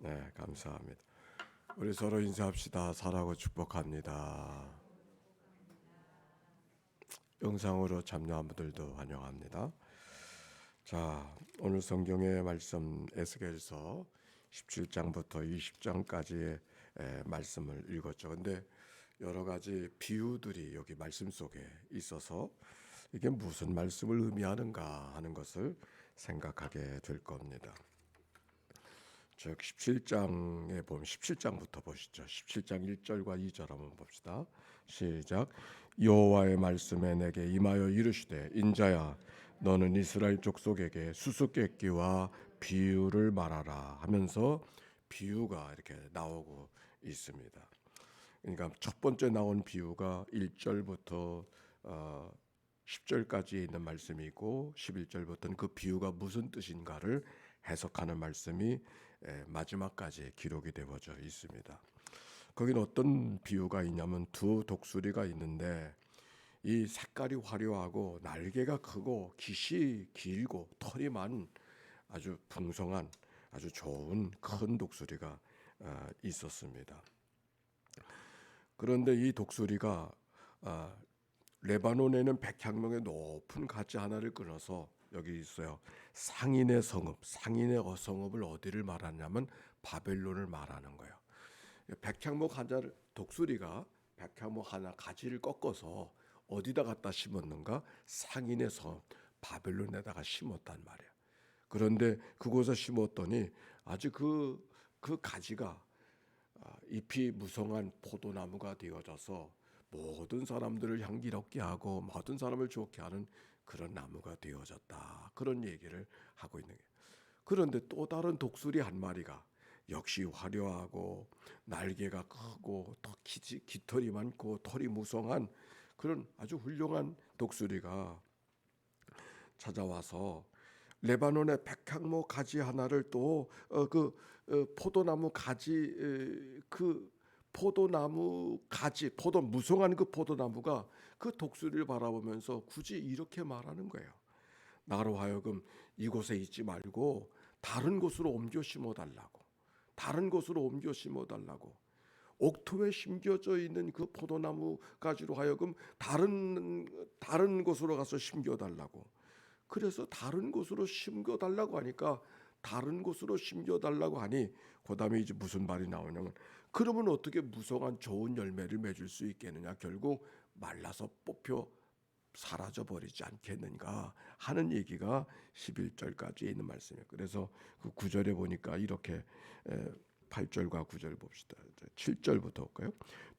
네, 감사합니다. 우리 서로 인사합시다. 사랑하고 축복합니다. 영상으로 참여한 분들도 환영합니다. 자, 오늘 성경의 말씀 에스겔서 17장부터 20장까지의 말씀을 읽었죠. 근데 여러 가지 비유들이 여기 말씀 속에 있어서 이게 무슨 말씀을 의미하는가 하는 것을 생각하게 될 겁니다. 즉 17장에 보면 17장부터 보시죠. 17장 1절과 2절 한번 봅시다. 시작. 여호와의 말씀에 내게 임하여 이르시되 인자야 너는 이스라엘 족속에게 수수께끼와 비유를 말하라 하면서 비유가 이렇게 나오고 있습니다. 그러니까 첫 번째 나온 비유가 1절부터 10절까지 있는 말씀이고 11절부터는 그 비유가 무슨 뜻인가를 해석하는 말씀이 마지막까지 기록이 되어져 있습니다. 거기는 어떤 비유가 있냐면 두 독수리가 있는데 이 색깔이 화려하고 날개가 크고 깃이 길고 털이 많은 아주 풍성한 아주 좋은 큰 독수리가 있었습니다. 그런데 이 독수리가 레바논에는 백향목의 높은 가지 하나를 끊어서 여기 있어요. 상인의 성읍, 상인의 성읍을 어디를 말하냐면 바벨론을 말하는 거예요. 백향목 하나를 독수리가 백향목 하나 가지를 꺾어서 어디다 갖다 심었는가? 상인의 성읍 바벨론에다가 심었단 말이에요. 그런데 그곳에 심었더니 아주 그 가지가 잎이 무성한 포도나무가 되어져서 모든 사람들을 향기롭게 하고 모든 사람을 좋게 하는 그런 나무가 되어졌다. 그런 얘기를 하고 있는 거예요. 그런데 또 다른 독수리 한 마리가 역시 화려하고 날개가 크고 더 깃털이 많고 털이 무성한 그런 아주 훌륭한 독수리가 찾아와서 레바논의 백향목 가지 하나를 또 포도나무 가지 포도나무 가지 무성한 그 포도나무가 그 독수리를 바라보면서 굳이 이렇게 말하는 거예요. 나로 하여금 이곳에 있지 말고 다른 곳으로 옮겨 심어달라고. 다른 곳으로 옮겨 심어달라고. 옥토에 심겨져 있는 그 포도나무 가지로 하여금 다른 곳으로 가서 심겨달라고. 그래서 다른 곳으로 심겨달라고 하니까 다른 곳으로 심겨달라고 하니 그다음에 이제 무슨 말이 나오냐면 그러면 어떻게 무성한 좋은 열매를 맺을 수 있겠느냐. 결국 말라서 뽑혀 사라져 버리지 않겠는가 하는 얘기가 11절까지 있는 말씀이에요. 그래서 그 9절에 보니까 이렇게 8절과 9절 봅시다. 7절부터 볼까요?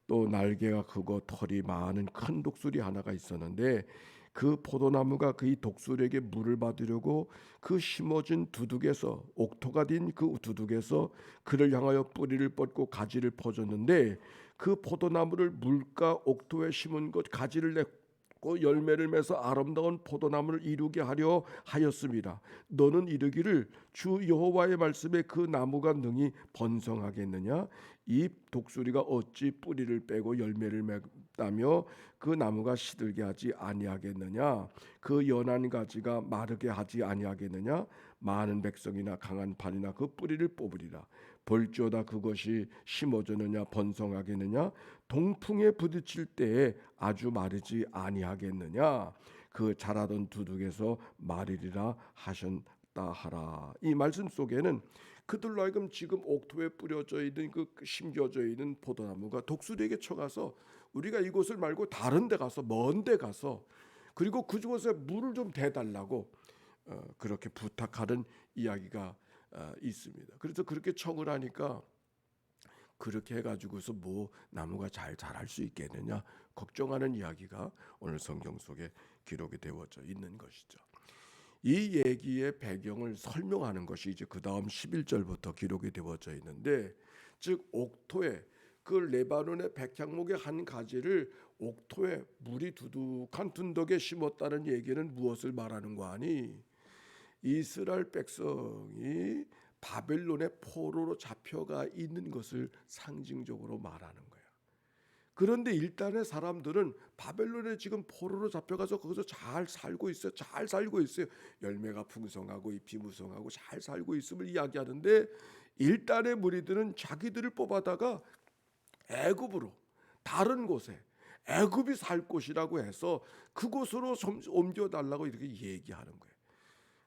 또 날개가 크고 털이 많은 큰 독수리 하나가 있었는데 그 포도나무가 그 독수리에게 물을 받으려고 그 심어진 두둑에서 옥토가 된 그 두둑에서 그를 향하여 뿌리를 뻗고 가지를 퍼줬는데 그 포도나무를 물가 옥토에 심은 것 가지를 냈고 열매를 맺어 아름다운 포도나무를 이루게 하려 하였습니다. 너는 이르기를 주 여호와의 말씀에 그 나무가 능히 번성하겠느냐? 이 독수리가 어찌 뿌리를 빼고 열매를 맺다며 그 나무가 시들게 하지 아니하겠느냐? 그 연한 가지가 마르게 하지 아니하겠느냐? 많은 백성이나 강한 팔이나 그 뿌리를 뽑으리라. 볼지어다 그것이 심어졌느냐 번성하겠느냐? 동풍에 부딪힐 때에 아주 마르지 아니하겠느냐? 그 자라던 두둑에서 마르리라 하셨다 하라. 이 말씀 속에는 그들로 하여금 지금 옥토에 뿌려져 있는 그 심겨져 있는 포도나무가 독수리에게 쳐가서 우리가 이곳을 말고 다른 데 가서 먼 데 가서 그리고 그곳에 물을 좀 대달라고 그렇게 부탁하는 이야기가 있습니다. 그래서 그렇게 청을 하니까 그렇게 해가지고서 뭐 나무가 잘 자랄 수 있겠느냐 걱정하는 이야기가 오늘 성경 속에 기록이 되어져 있는 것이죠. 이 얘기의 배경을 설명하는 것이 이제 그 다음 11절부터 기록이 되어져 있는데 즉 옥토에 그 레바논의 백향목의 한 가지를 옥토에 물이 두둑한 둔덕에 심었다는 얘기는 무엇을 말하는 거 아니? 이스라엘 백성이 바벨론의 포로로 잡혀가 있는 것을 상징적으로 말하는 거예요. 그런데 일단의 사람들은 바벨론에 지금 포로로 잡혀가서 거기서 잘 살고 있어요. 잘 살고 있어요. 열매가 풍성하고 잎이 무성하고 잘 살고 있음을 이야기하는데, 일단의 무리들은 자기들을 뽑아다가 애굽으로, 다른 곳에, 애굽이 살 곳이라고 해서 그곳으로 옮겨달라고 이렇게 얘기하는 거예요.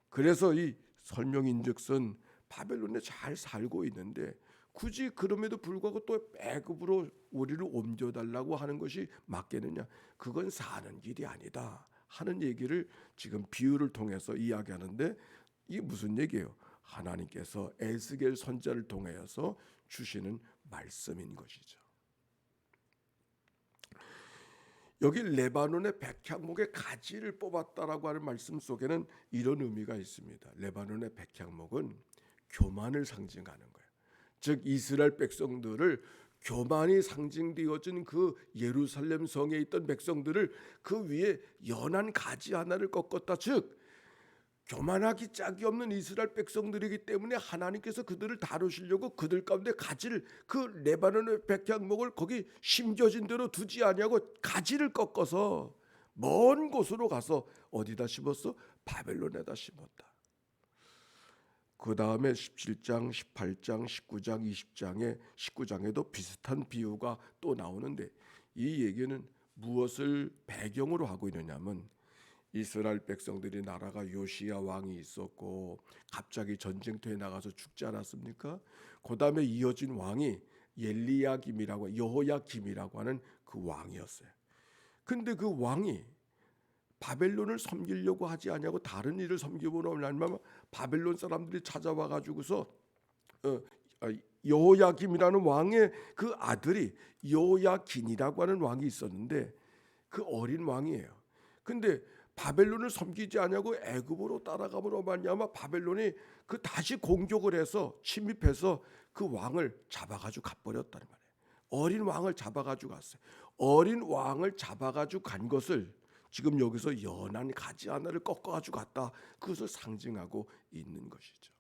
그래서 이 설명인즉슨 바벨론에 잘 살고 있는데 굳이 그럼에도 불구하고 또 애굽으로 우리를 옮겨달라고 하는 것이 맞겠느냐? 그건 사는 길이 아니다 하는 얘기를 지금 비유를 통해서 이야기하는데, 이게 무슨 얘기예요? 하나님께서 에스겔 선지자를 통하여서 주시는 말씀인 것이죠. 여기 레바논의 백향목의 가지를 뽑았다라고 하는 말씀 속에는 이런 의미가 있습니다. 레바논의 백향목은 교만을 상징하는 거예요. 즉 이스라엘 백성들을, 교만이 상징되어진 그 예루살렘 성에 있던 백성들을 그 위에 연한 가지 하나를 꺾었다. 즉 교만하기 짝이 없는 이스라엘 백성들이기 때문에 하나님께서 그들을 다루시려고 그들 가운데 가지를, 그 레바논의 백향목을 거기 심겨진 대로 두지 아니하고 가지를 꺾어서 먼 곳으로 가서 어디다 심었어? 바벨론에다 심었다. 그 다음에 17장, 18장, 19장, 20장에 19장에도 비슷한 비유가 또 나오는데, 이 얘기는 무엇을 배경으로 하고 있느냐면, 이스라엘 백성들이 나라가 요시야 왕이 있었고 갑자기 전쟁터에 나가서 죽지 않았습니까? 그 다음에 이어진 왕이 엘리야김이라고, 여호야김이라고 하는 그 왕이었어요. 근데 그 왕이 바벨론을 섬기려고 하지 않냐고 다른 일을 섬기고는 얼마나 바벨론 사람들이 찾아와 가지고서 여호야김이라는 왕의 그 아들이 여호야긴이라고 하는 왕이 있었는데, 그 어린 왕이에요. 근데 바벨론을 섬기지 않냐고 애굽으로 따라감으로 말미암아 바벨론이 그 다시 공격을 해서 침입해서 그 왕을 잡아가지고 가버렸다는 말이에요. 어린 왕을 잡아가지고 갔어요. 어린 왕을 잡아가지고 간 것을 지금 여기서 연한 가지 하나를 꺾어가지고 갔다, 그것을 상징하고 있는 것이죠.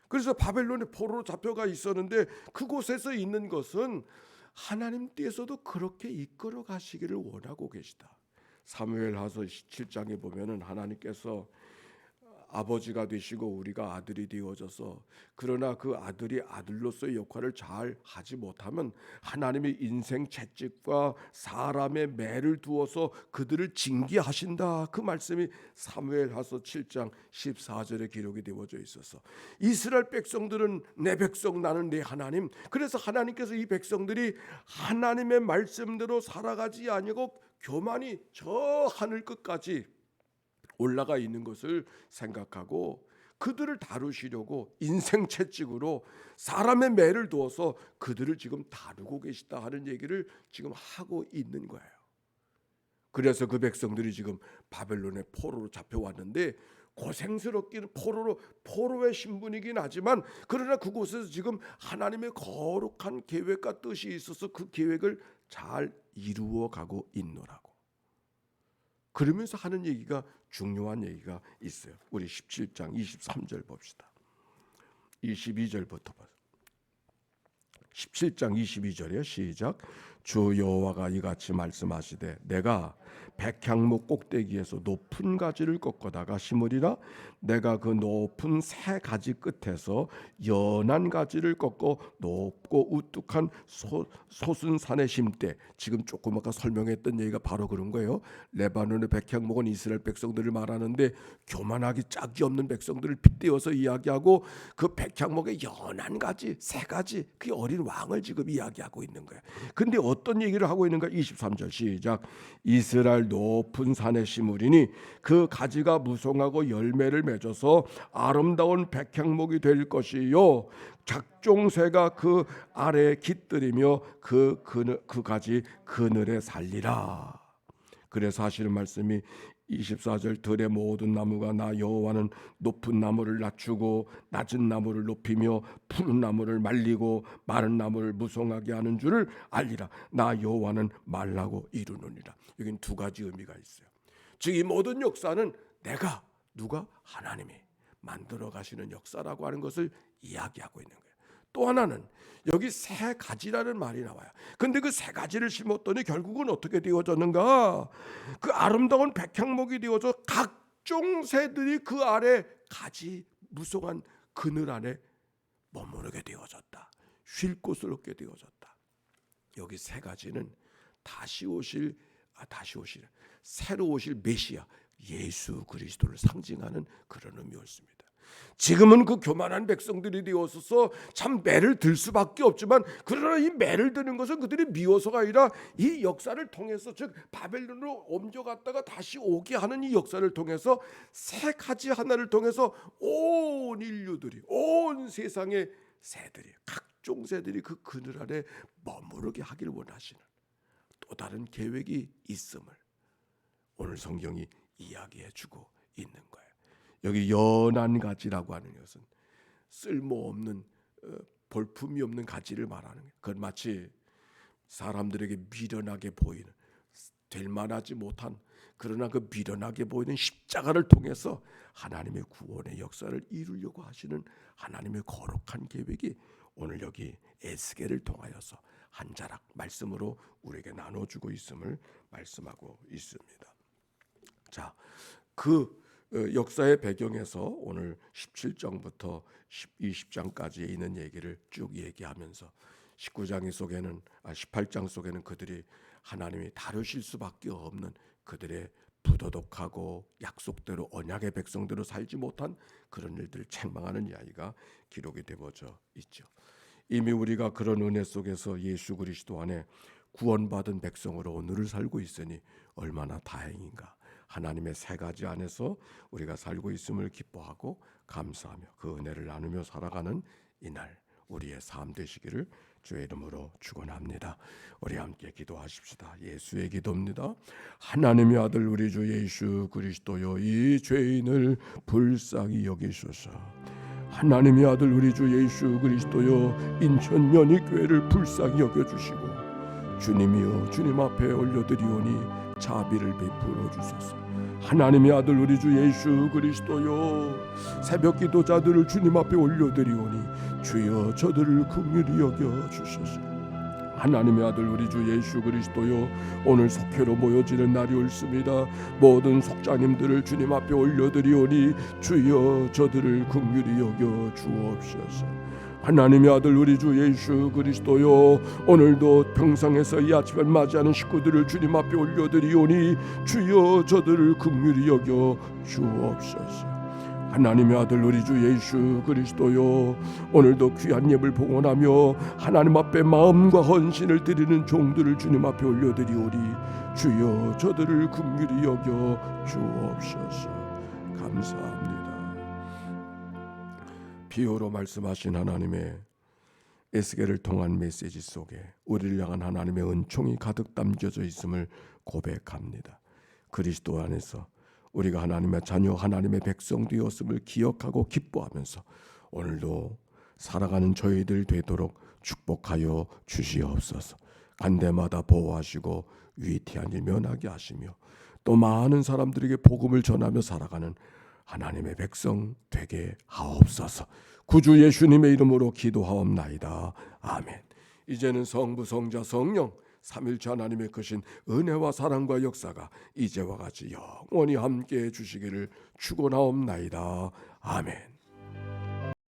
그래서 바벨론의 포로로 잡혀가 있었는데 그곳에서 있는 것은 하나님께서도 그렇게 이끌어 가시기를 원하고 계시다. 사무엘하서 17장에 보면은 하나님께서 아버지가 되시고 우리가 아들이 되어져서, 그러나 그 아들이 아들로서의 역할을 잘 하지 못하면 하나님의 인생 채찍과 사람의 매를 두어서 그들을 징계하신다. 그 말씀이 사무엘하서 7장 14절에 기록이 되어져 있어서, 이스라엘 백성들은 내 백성, 나는 내 하나님. 그래서 하나님께서 이 백성들이 하나님의 말씀대로 살아가지 아니고 교만이 저 하늘 끝까지 올라가 있는 것을 생각하고 그들을 다루시려고 인생 채찍으로 사람의 매를 두어서 그들을 지금 다루고 계시다 하는 얘기를 지금 하고 있는 거예요. 그래서 그 백성들이 지금 바벨론의 포로로 잡혀왔는데, 고생스럽기는 포로의 신분이긴 하지만, 그러나 그곳에서 지금 하나님의 거룩한 계획과 뜻이 있어서 그 계획을 잘 이루어 가고 있노라고. 그러면서 하는 얘기가, 중요한 얘기가 있어요. 우리 17장 23절 봅시다. 22절부터 봐요. 17장 22절에 시작. 주 여호와가 이같이 말씀하시되 내가 백향목 꼭대기에서 높은 가지를 꺾어다가 심으리라. 내가 그 높은 새 가지 끝에서 연한 가지를 꺾어 높고 우뚝한 솟은 산에 심되. 지금 조금 아까 설명했던 얘기가 바로 그런 거예요. 레바논의 백향목은 이스라엘 백성들을 말하는데, 교만하기 짝이 없는 백성들을 빗대어서 이야기하고, 그 백향목의 연한 가지, 새 가지, 그 어린 왕을 지금 이야기하고 있는 거예요. 근데 어떤 얘기를 하고 있는가? 23절 시작. 이스라엘 높은 산에 심으리니 그 가지가 무성하고 열매를 맺어서 아름다운 백향목이 될 것이요, 작종새가 그 아래에 깃들이며 그 가지 그늘에 살리라. 그래서 하시는 말씀이 24절. 들의 모든 나무가 나 여호와는 높은 나무를 낮추고 낮은 나무를 높이며 푸른 나무를 말리고 마른 나무를 무성하게 하는 줄을 알리라. 나 여호와는 말라고 이루느니라. 여긴 두 가지 의미가 있어요. 즉 이 모든 역사는 누가 하나님이 만들어 가시는 역사라고 하는 것을 이야기하고 있는 거예요. 또 하나는 여기 새 가지라는 말이 나와요. 근데 그 새 가지를 심었더니 결국은 어떻게 되어졌는가? 그 아름다운 백향목이 되어서 각종 새들이 그 아래 가지 무성한 그늘 안에 머무르게 되어졌다. 쉴 곳을 얻게 되어졌다. 여기 새 가지는 새로 오실 메시아 예수 그리스도를 상징하는 그런 의미였습니다. 지금은 그 교만한 백성들이 되어서 참 매를 들 수밖에 없지만, 그러나 이 매를 드는 것은 그들이 미워서가 아니라 이 역사를 통해서, 즉 바벨론으로 옮겨갔다가 다시 오게 하는 이 역사를 통해서 새 가지 하나를 통해서 온 인류들이, 온 세상의 새들이, 각종 새들이 그 그늘 아래 머무르게 하기를 원하시는 또 다른 계획이 있음을 오늘 성경이 이야기해주고 있는 거예요. 여기 연한 가지라고 하는 것은 쓸모없는 볼품이 없는 가지를 말하는 거예요. 그건 마치 사람들에게 미련하게 보이는, 될 만하지 못한, 그러나 그 미련하게 보이는 십자가를 통해서 하나님의 구원의 역사를 이루려고 하시는 하나님의 거룩한 계획이 오늘 여기 에스겔을 통하여서 한 자락 말씀으로 우리에게 나눠주고 있음을 말씀하고 있습니다. 자, 그 역사의 배경에서 오늘 17장부터 20장까지에 있는 얘기를 쭉 얘기하면서 18장 속에는 그들이 하나님이 다루실 수밖에 없는, 그들의 부도덕하고 약속대로 언약의 백성대로 살지 못한 그런 일들을 책망하는 이야기가 기록이 되어져 있죠. 이미 우리가 그런 은혜 속에서 예수 그리스도 안에 구원받은 백성으로 오늘을 살고 있으니 얼마나 다행인가. 하나님의 새 가지 안에서 우리가 살고 있음을 기뻐하고 감사하며 그 은혜를 나누며 살아가는 이날 우리의 삶 되시기를 주의 이름으로 축원합니다. 우리 함께 기도하십시다. 예수의 기도입니다. 하나님의 아들 우리 주 예수 그리스도여, 이 죄인을 불쌍히 여기소서. 하나님의 아들 우리 주 예수 그리스도여, 인천 연희교회를 불쌍히 여겨주시고 주님이여, 주님 앞에 올려드리오니 자비를 베풀어 주소서. 하나님의 아들 우리 주 예수 그리스도여, 새벽 기도자들을 주님 앞에 올려드리오니 주여 저들을 긍휼히 여겨 주소서. 하나님의 아들 우리 주 예수 그리스도여, 오늘 속회로 모여지는 날이 옳습니다. 모든 속자님들을 주님 앞에 올려드리오니 주여 저들을 긍휼히 여겨 주옵소서. 하나님의 아들 우리 주 예수 그리스도여, 오늘도 평상에서 이 아침을 맞이하는 식구들을 주님 앞에 올려드리오니 주여 저들을 긍휼히 여겨 주옵소서. 하나님의 아들 우리 주 예수 그리스도여, 오늘도 귀한 예물 봉헌하며 하나님 앞에 마음과 헌신을 드리는 종들을 주님 앞에 올려드리오니 주여 저들을 긍휼히 여겨 주옵소서. 감사합니다. 비유로 말씀하신 하나님의 에스겔을 통한 메시지 속에 우리를 향한 하나님의 은총이 가득 담겨져 있음을 고백합니다. 그리스도 안에서 우리가 하나님의 자녀, 하나님의 백성 되었음을 기억하고 기뻐하면서 오늘도 살아가는 저희들 되도록 축복하여 주시옵소서. 간대마다 보호하시고 위태한 일 면하게 하시며 또 많은 사람들에게 복음을 전하며 살아가는 하나님의 백성 되게 하옵소서. 구주 예수님의 이름으로 기도하옵나이다. 아멘. 이제는 성부, 성자, 성령 삼일체 하나님의 크신 은혜와 사랑과 역사가 이제와 같이 영원히 함께해 주시기를 축원하옵나이다. 아멘.